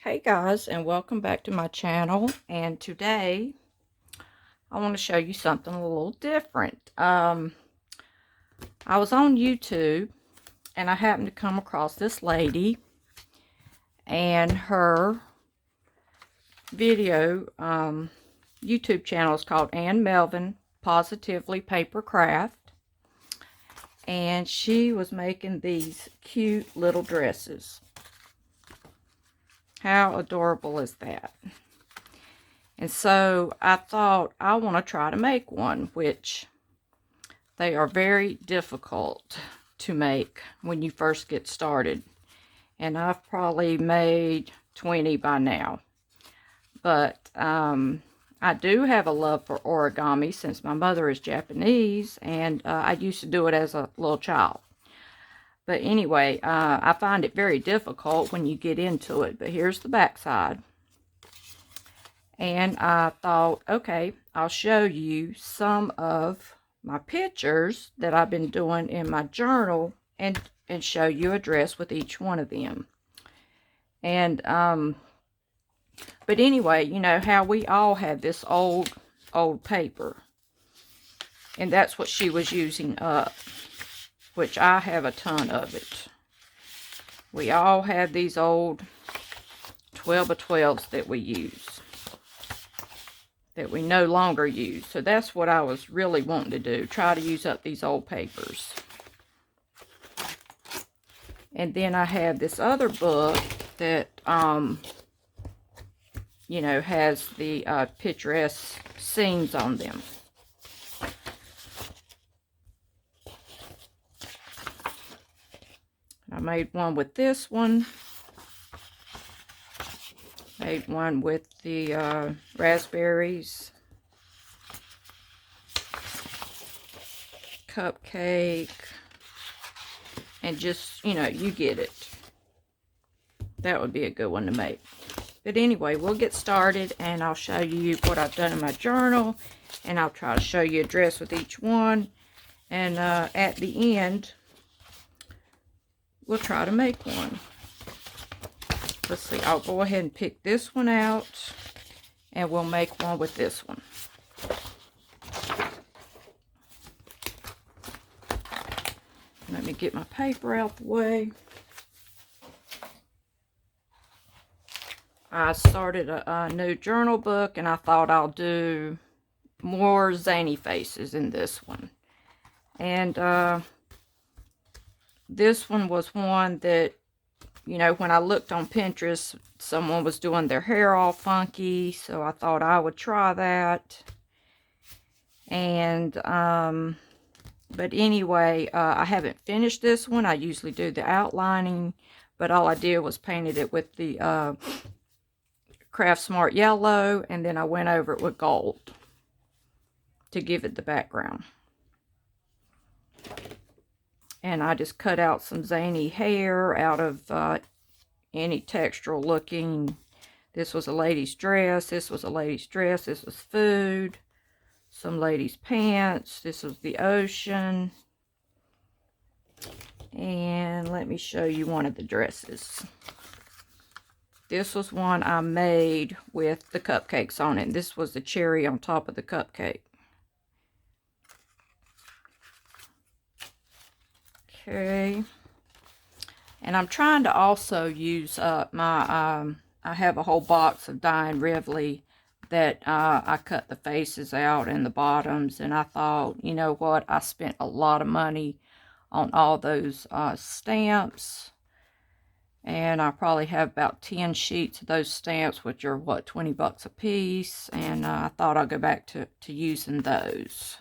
Hey guys, and welcome back to my channel. And today I want to show you something a little different. I was on YouTube and I happened to come across this lady, and her video YouTube channel is called Ann Melvin Positively Paper Craft, and she was making these cute little dresses. How adorable is that? And so I thought I want to try to make one, which they are very difficult to make when you first get started. And I've probably made 20 by now. But I do have a love for origami since my mother is Japanese, and I used to do it as a little child. But anyway, I find it very difficult when you get into it. But here's the back side. And I thought, okay, I'll show you some of my pictures that I've been doing in my journal and show you a dress with each one of them. And, but anyway, you know how we all have this old paper. And that's what she was using up, which I have a ton of it. We all have these old 12 by 12s that we use, that we no longer use. So that's what I was really wanting to do, try to use up these old papers. And then I have this other book that, you know, has the picturesque scenes on them. I made one with this one. Made one with the raspberries, cupcake, and just, you know, you get it. That would be a good one to make. But anyway, we'll get started and I'll show you what I've done in my journal, and I'll try to show you a dress with each one. And at the end, we'll try to make one. Let's see, I'll go ahead and pick this one out, and we'll make one with this one. Let me get my paper out the way. I started a new journal book, and I thought I'll do more zany faces in this one. And this one was one that, you know, when I looked on Pinterest, someone was doing their hair all funky, so I thought I would try that. And, but anyway, I haven't finished this one. I usually do the outlining, but all I did was painted it with the Craft Smart yellow, and then I went over it with gold to give it the background. And I just cut out some zany hair out of any textural looking. This was a lady's dress. This was a lady's dress. This was food. Some lady's pants. This was the ocean. And let me show you one of the dresses. This was one I made with the cupcakes on it. This was the cherry on top of the cupcake. Okay, and I'm trying to also use up my, I have a whole box of Diane Rivley that I cut the faces out and the bottoms, and I thought, you know what, I spent a lot of money on all those stamps, and I probably have about 10 sheets of those stamps, which are, what, 20 bucks a piece, and I thought I'll go back to using those.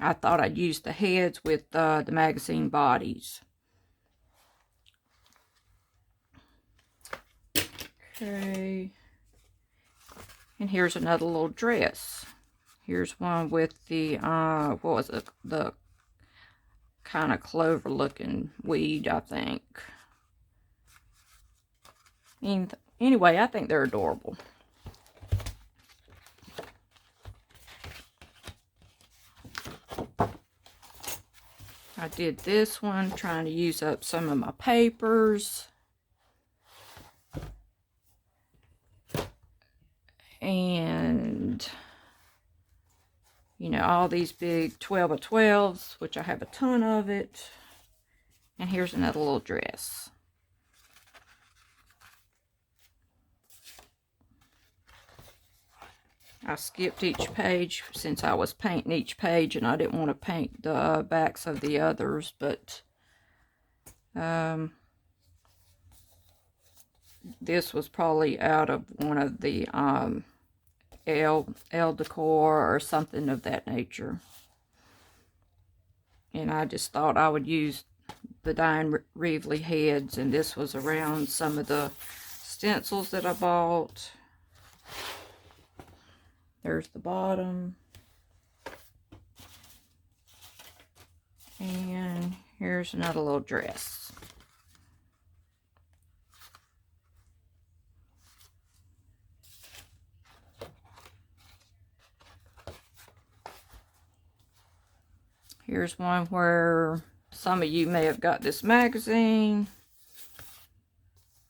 I thought I'd use the heads with the magazine bodies. Okay. And here's another little dress. Here's one with the, what was it? The kind of clover looking weed, I think. Anyway, I think they're adorable. I did this one trying to use up some of my papers. know, all these big 12 by 12s, which I have a ton of it. And here's another little dress. I skipped each page since I was painting each page, and I didn't want to paint the backs of the others, but this was probably out of one of the L decor or something of that nature. And I just thought I would use the Diane Reevely heads, and this was around some of the stencils that I bought. There's the bottom. And here's another little dress. Here's one where some of you may have got this magazine.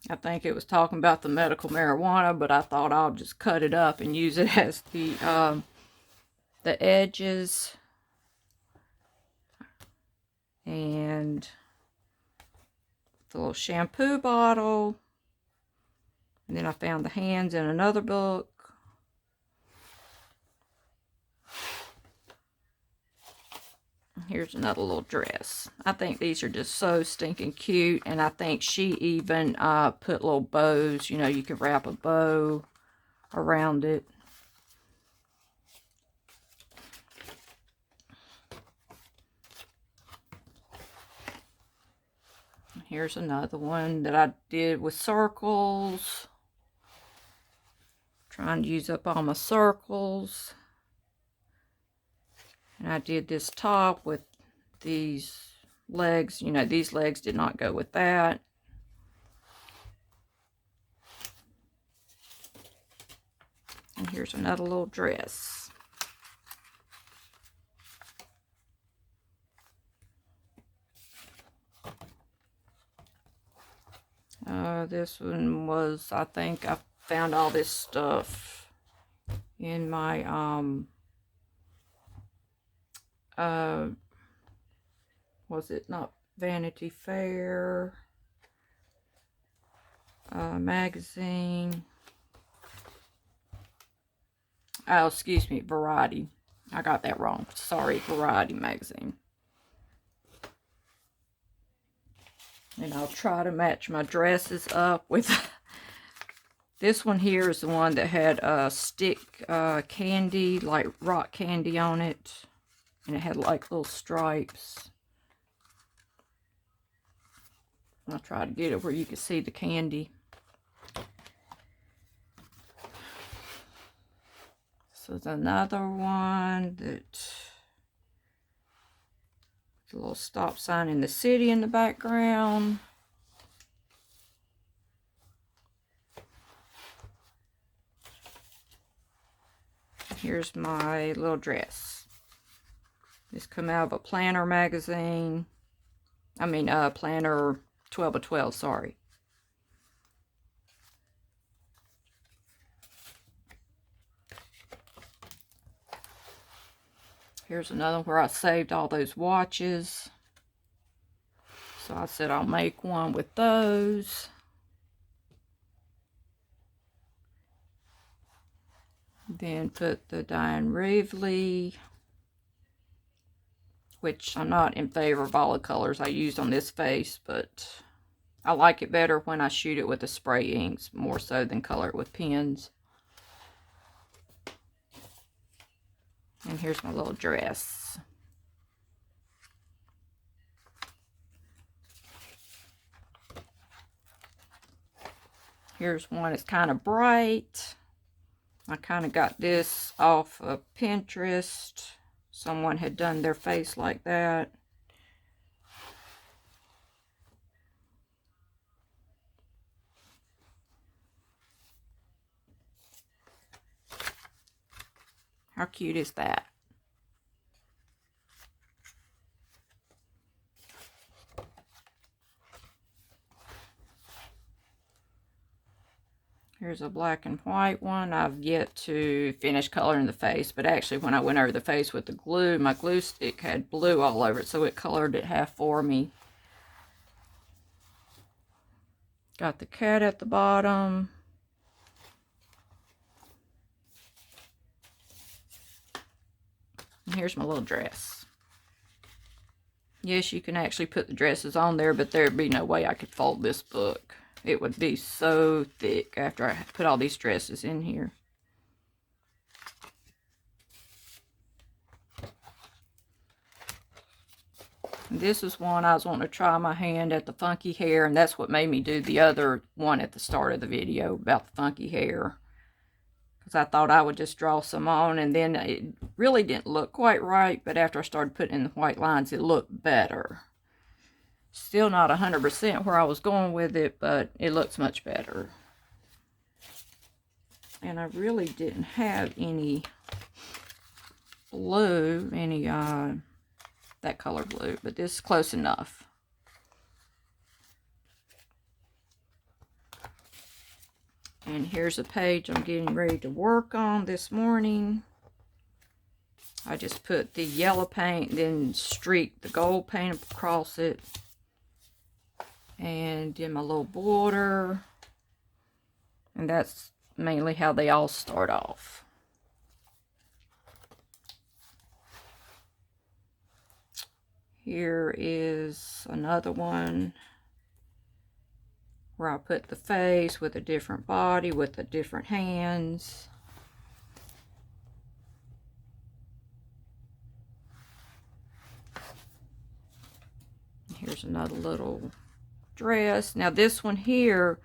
I think it was talking about the medical marijuana, but I thought I'll just cut it up and use it as the edges. And the little shampoo bottle. And then I found the hands in another book. Here's another little dress. I think these are just so stinking cute. And I think she even put little bows. You know, you can wrap a bow around it. Here's another one that I did with circles. Trying to use up all my circles. And I did this top with these legs. You know, these legs did not go with that. And here's another little dress. This one was, I think I found all this stuff in my, was it not Vanity Fair magazine? Oh, excuse me, Variety. I got that wrong. Sorry, Variety magazine. And I'll try to match my dresses up with... This one here is the one that had stick candy, like rock candy on it. And it had like little stripes. I'll try to get it where you can see the candy. So there's another one that... a little stop sign in the city in the background. Here's my little dress. This come out of a planner magazine. I mean, planner 12 by 12, sorry. Here's another one where I saved all those watches. So I said I'll make one with those. Then put the Diane Reevely, which I'm not in favor of all the colors I used on this face, but I like it better when I shoot it with the spray inks more so than color it with pens. And here's my little dress. Here's one that's kind of bright. I kind of got this off of Pinterest. Someone had done their face like that. How cute is that? Here's a black and white one. I've yet to finish coloring the face, but actually when I went over the face with the glue, my glue stick had blue all over it, so it colored it half for me. Got the cat at the bottom. And here's my little dress. Yes, you can actually put the dresses on there, but there'd be no way I could fold this book. It would be so thick after I put all these dresses in here. This is one I was wanting to try my hand at the funky hair, and that's what made me do the other one at the start of the video about the funky hair. Because I thought I would just draw some on, and then it really didn't look quite right, but after I started putting in the white lines, it looked better. Still not 100% where I was going with it, but it looks much better. And I really didn't have any blue, that color blue, but this is close enough. And here's a page I'm getting ready to work on this morning. I just put the yellow paint, then streaked the gold paint across it. And did my little border. And that's mainly how they all start off. Here is another one where I put the face with a different body, with the different hands. Here's another little dress. Now this one here,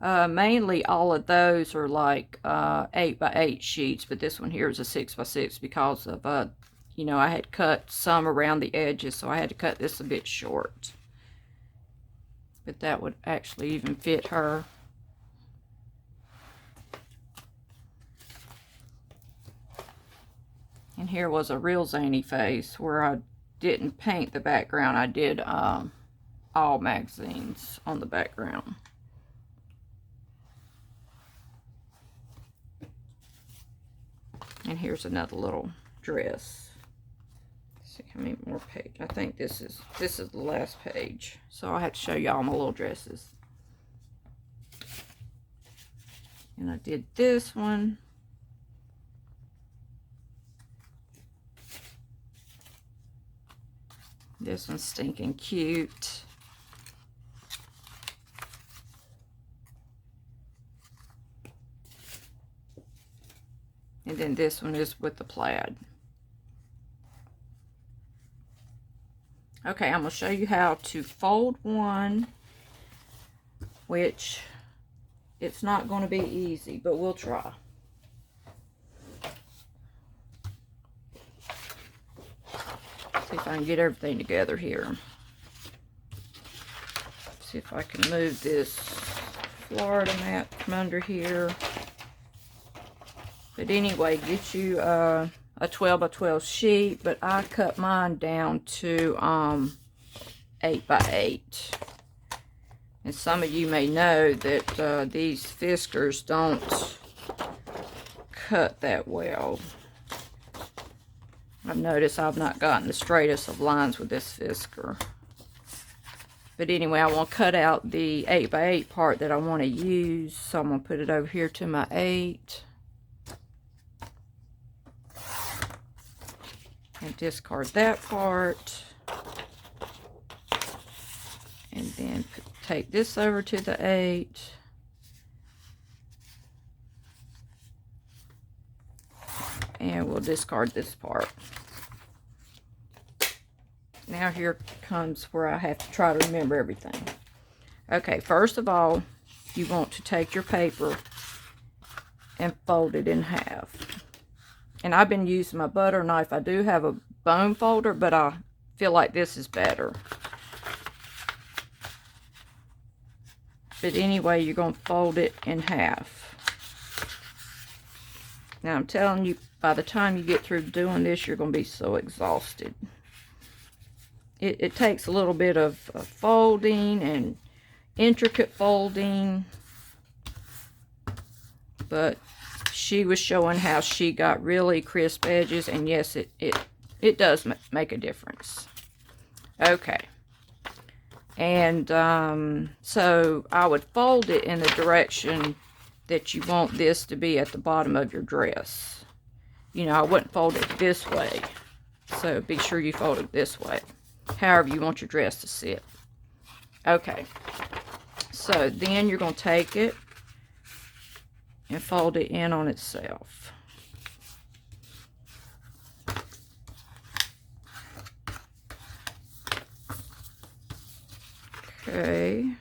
mainly all of those are like 8x8 sheets, but this one here is a 6x6 because of you know, I had cut some around the edges, so I had to cut this a bit short. But that would actually even fit her. And here was a real zany face where I didn't paint the background. I did all magazines on the background. And here's another little dress. Let's see how many more pages. I think this is the last page. So I have to show you all my little dresses. And I did this one. This one's stinking cute. And then this one is with the plaid. Okay, I'm going to show you how to fold one, which it's not going to be easy, but we'll try. See if I can get everything together here. See if I can move this Florida map from under here. But anyway, get you a 12x12 sheet, but I cut mine down to 8x8. And some of you may know that these Fiskars don't cut that well. I've noticed I've not gotten the straightest of lines with this Fiskar. But anyway, I want to cut out the 8x8 part that I want to use. So I'm going to put it over here to my 8. And discard that part. And then take this over to the 8. And we'll discard this part. Now here comes where I have to try to remember everything. Okay, first of all, you want to take your paper and fold it in half. And I've been using my butter knife. I do have a bone folder, but I feel like this is better. But anyway, you're going to fold it in half. Now I'm telling you, by the time you get through doing this, you're going to be so exhausted. It takes a little bit of folding and intricate folding. but she was showing how she got really crisp edges, and yes, it does make a difference. Okay. And so I would fold it in the direction that you want this to be at the bottom of your dress. You know, I wouldn't fold it this way. So be sure you fold it this way. However you want your dress to sit. Okay. So then you're going to take it and fold it in on itself. Okay.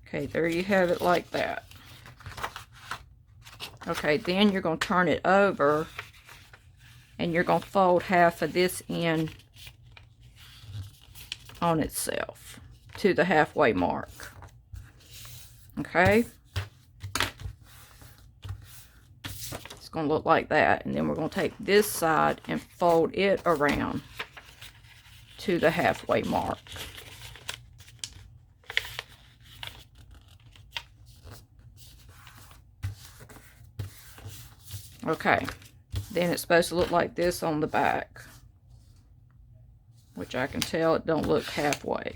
Okay, there you have it like that. Okay, then you're going to turn it over and you're going to fold half of this end on itself to the halfway mark. Okay? It's going to look like that. And then we're going to take this side and fold it around to the halfway mark. Okay, then it's supposed to look like this on the back, which I can tell it don't look halfway.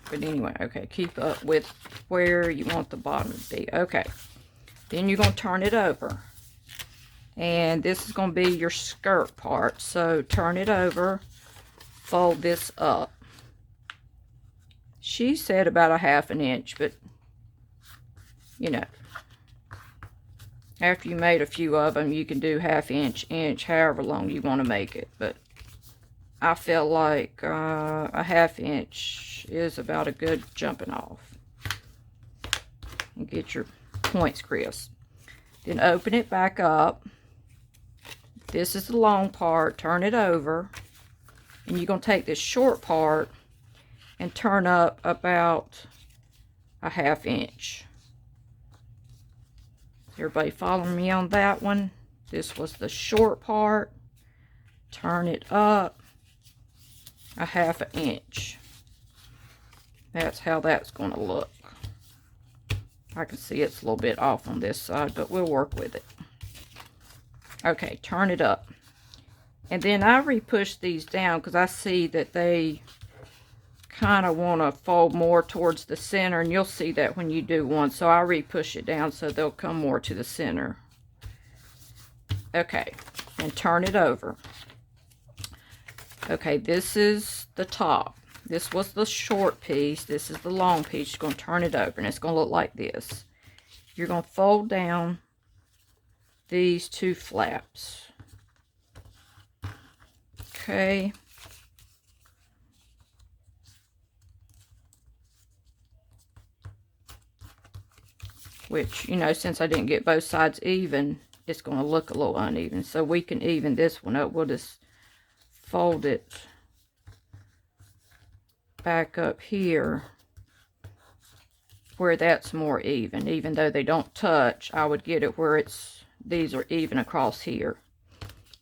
But anyway, okay, keep up with where you want the bottom to be. Okay, then you're going to turn it over. And this is going to be your skirt part. So turn it over, fold this up. She said about a 1/2 inch, but you know, after you made a few of them, you can do 1/2 inch, however long you want to make it. But I feel like a 1/2 inch is about a good jumping off. And get your points crisp. Then open it back up. This is the long part. Turn it over. And you're going to take this short part and turn up about a 1/2 inch. Everybody following me on that one? This was the short part. Turn it up a 1/2 inch. That's how that's going to look. I can see it's a little bit off on this side, but we'll work with it. Okay, turn it up. And then I re-push these down because I see that they kind of want to fold more towards the center, and you'll see that when you do one. So I re-push it down so they'll come more to the center. Okay, and turn it over. Okay, this is the top. This was the short piece. This is the long piece. You're going to turn it over, and it's going to look like this. You're going to fold down these two flaps. Okay. Which, you know, since I didn't get both sides even, it's going to look a little uneven. So we can even this one up. We'll just fold it back up here where that's more even. Even though they don't touch, I would get it where these are even across here.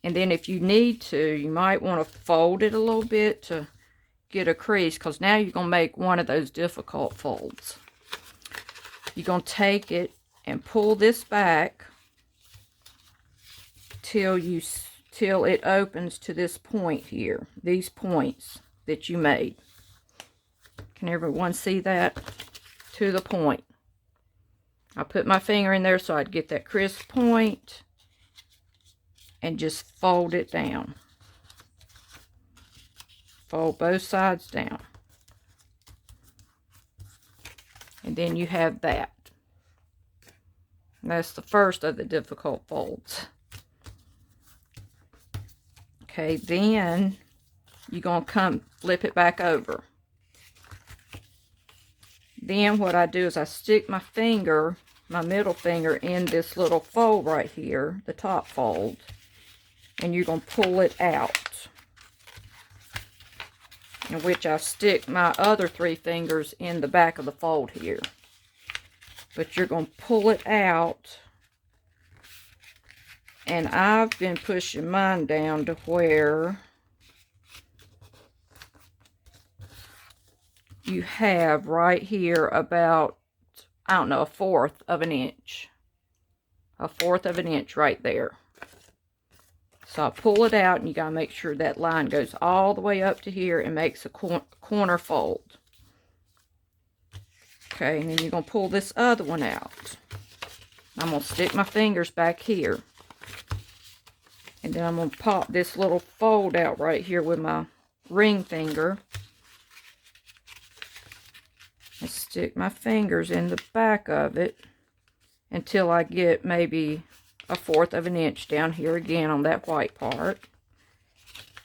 And then if you need to, you might want to fold it a little bit to get a crease, because now you're going to make one of those difficult folds. You're going to take it and pull this back till it opens to this point here. These points that you made. Can everyone see that? To the point. I put my finger in there so I'd get that crisp point. And just fold it down. Fold both sides down. And then you have that. That's the first of the difficult folds. Okay, then you're going to come flip it back over. Then what I do is I stick my finger, my middle finger, in this little fold right here, the top fold. And you're going to pull it out. In which I stick my other 3 fingers in the back of the fold here. But you're going to pull it out And I've been pushing mine down to where you have right here about, I don't know, a fourth of an inch. A fourth of an inch right there. So I pull it out, and you got to make sure that line goes all the way up to here and makes a corner fold. Okay, and then you're going to pull this other one out. I'm going to stick my fingers back here. And then I'm going to pop this little fold out right here with my ring finger. And stick my fingers in the back of it until I get maybe a fourth of an inch down here again on that white part.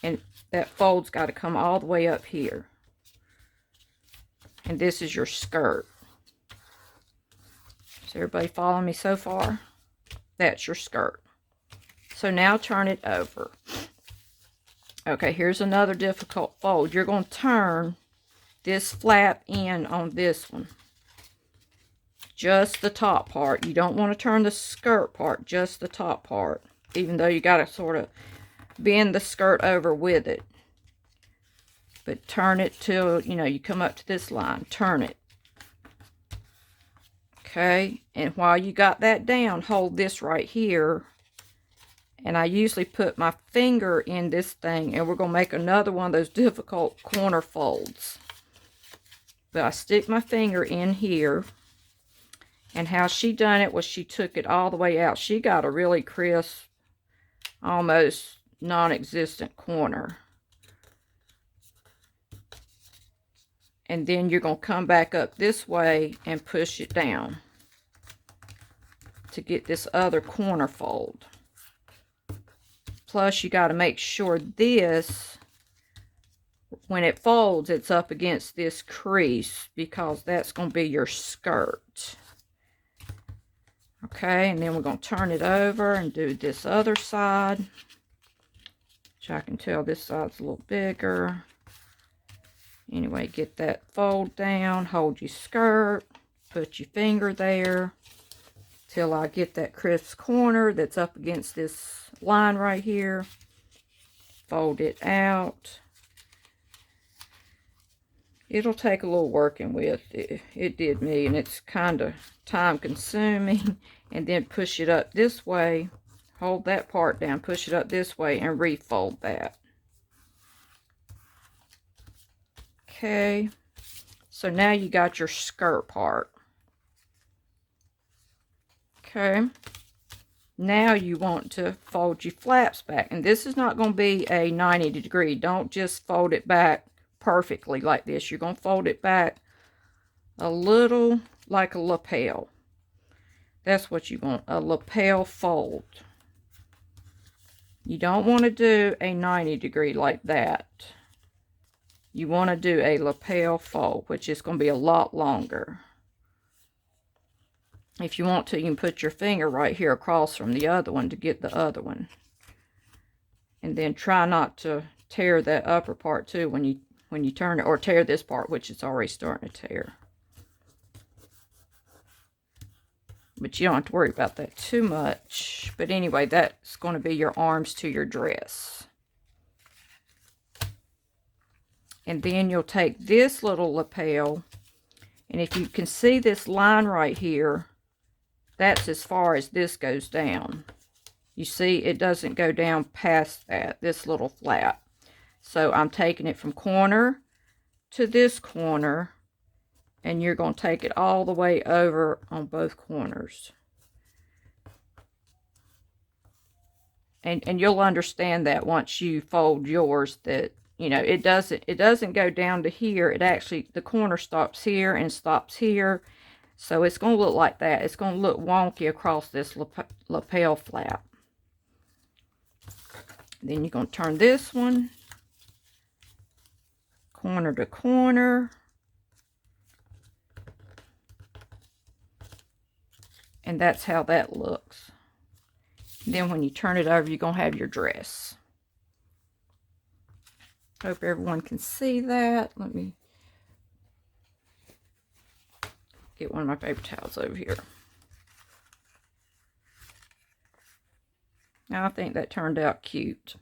And that fold's got to come all the way up here. And this is your skirt. Is everybody following me so far? That's your skirt. So now turn it over. Okay, here's another difficult fold. You're going to turn this flap in on this one. Just the top part. You don't want to turn the skirt part, just the top part. Even though you got to sort of bend the skirt over with it. But turn it till, you know, you come up to this line. Turn it. Okay, and while you got that down, hold this right here. And I usually put my finger in this thing, and we're going to make another one of those difficult corner folds. But I stick my finger in here. And how she done it was she took it all the way out. She got a really crisp, almost non-existent corner. And then you're going to come back up this way and push it down to get this other corner fold. Plus, you got to make sure this, when it folds, it's up against this crease, because that's going to be your skirt. Okay, and then we're going to turn it over and do this other side, which I can tell this side's a little bigger. Anyway, get that fold down, hold your skirt, put your finger there till I get that crisp corner that's up against this line right here. Fold it out. It'll take a little working with. It did me, and it's kind of time consuming. And then push it up this way. Hold that part down, push it up this way, and refold that. Okay, so now you got your skirt part. Okay, now you want to fold your flaps back. And this is not going to be a 90 degree. Don't just fold it back perfectly like this. You're going to fold it back a little like a lapel. That's what you want, a lapel fold. You don't want to do a 90 degree like that. You want to do a lapel fold, which is going to be a lot longer. If you want to, you can put your finger right here across from the other one to get the other one. And then try not to tear that upper part too when you turn it, or tear this part, which is already starting to tear. But you don't have to worry about that too much. But anyway, that's going to be your arms to your dress. And then you'll take this little lapel, and if you can see this line right here, that's as far as this goes down. You see, it doesn't go down past that, this little flap. So I'm taking it from corner to this corner, and you're going to take it all the way over on both corners. And you'll understand that once you fold yours, that, you know, it doesn't go down to here. It actually, the corner stops here and stops here. So it's going to look like that. It's going to look wonky across this lapel flap. Then you're going to turn this one corner to corner. And that's how that looks. Then when you turn it over, you're going to have your dress. Hope everyone can see that. Let me get one of my paper towels over here. Now, I think that turned out cute.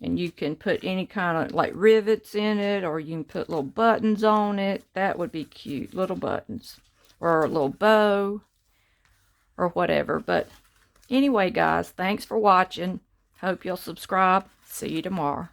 And you can put any kind of like rivets in it, or you can put little buttons on it. That would be cute, little buttons, or a little bow, or whatever. But anyway, guys, thanks for watching. Hope you'll subscribe. See you tomorrow.